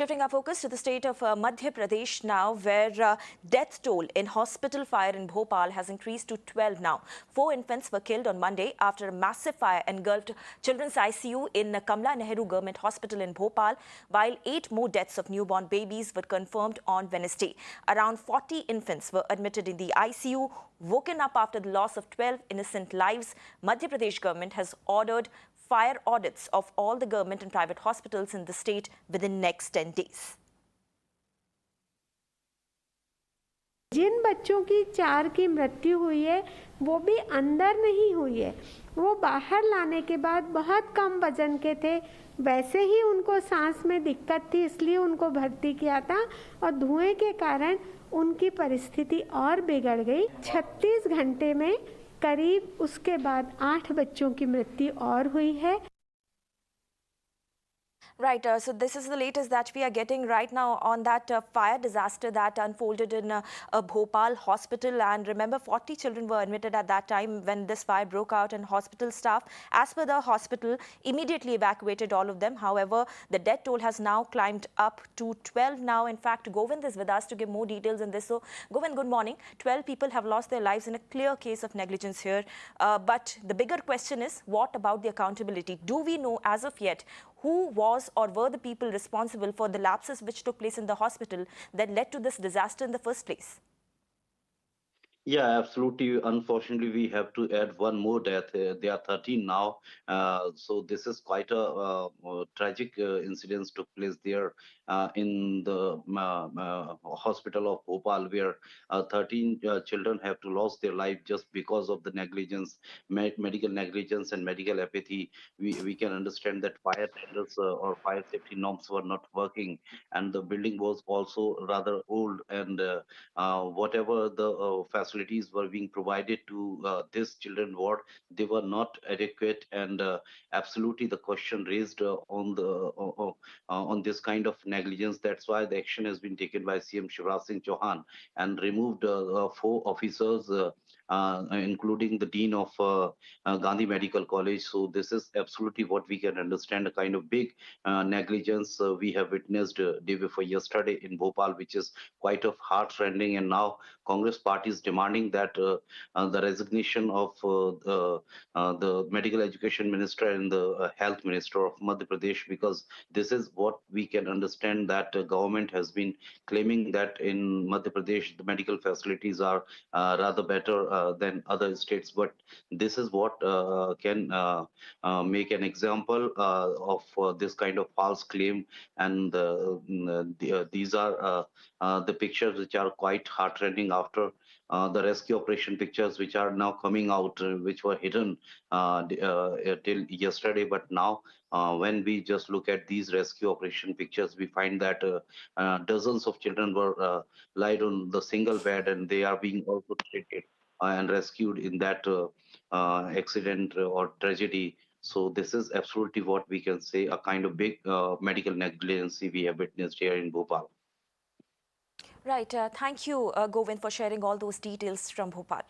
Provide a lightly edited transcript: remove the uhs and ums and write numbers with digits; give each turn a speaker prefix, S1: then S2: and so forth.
S1: Shifting our focus to the state of Madhya Pradesh now, where death toll in hospital fire in Bhopal has increased to 12 now. 4 infants were killed on Monday after a massive fire engulfed children's ICU in Kamla Nehru Government Hospital in Bhopal, while 8 more deaths of newborn babies were confirmed on Wednesday. Around 40 infants were admitted in the ICU. Woken up after the loss of 12 innocent lives, Madhya Pradesh government has ordered fire audits of all the government and private hospitals in the state within next 10 days.
S2: जिन बच्चों की 4 की मृत्यु हुई है वो भी अंदर नहीं हुई है, वो बाहर लाने के बाद बहुत कम वजन के थे, वैसे ही उनको सांस में दिक्कत थी इसलिए उनको भर्ती किया था और धुएं के कारण उनकी परिस्थिति और बिगड़ गई। 36 घंटे में करीब उसके बाद 8 बच्चों की मृत्यु और हुई है।
S1: Right, so this is the latest that we are getting right now on that fire disaster that unfolded in a Bhopal hospital. And remember, 40 children were admitted at that time when this fire broke out, and hospital staff, as per the hospital, immediately evacuated all of them. However, the death toll has now climbed up to 12 now. In fact, Govind is with us to give more details on this. So, Govind, good morning. 12 people have lost their lives in a clear case of negligence here. But the bigger question is, what about the accountability? Do we know as of yet who was or were the people responsible for the lapses which took place in the hospital that led to this disaster in the first place?
S3: Yeah, absolutely. Unfortunately, we have to add one more death. There are 13 now. So this is quite a tragic incident took place there in the hospital of Bhopal, where 13 children have to lost their life just because of the negligence, medical negligence and medical apathy. We can understand that fire tenders or fire safety norms were not working, and the building was also rather old, and whatever the facilities were being provided to this children ward, they were not adequate, and absolutely the question raised on this kind of negligence. That's why the action has been taken by CM Shivraj Singh Chauhan and removed 4 officers, including the dean of Gandhi Medical College. So this is absolutely what we can understand, a kind of big negligence we have witnessed day before yesterday in Bhopal, which is quite of heart-rending. And now Congress party is demanding that the resignation of the medical education minister and the health minister of Madhya Pradesh, because this is what we can understand, that government has been claiming that in Madhya Pradesh the medical facilities are rather better than other states, but this is what can make an example of this kind of false claim. And these are the pictures which are quite heartrending after the rescue operation pictures, which are now coming out, which were hidden till yesterday. But now, when we just look at these rescue operation pictures, we find that dozens of children were laid on the single bed, and they are being also treated and rescued in that accident or tragedy. So this is absolutely what we can say, a kind of big medical negligence we have witnessed here in Bhopal.
S1: Right. Thank you, Govind, for sharing all those details from Bhopal.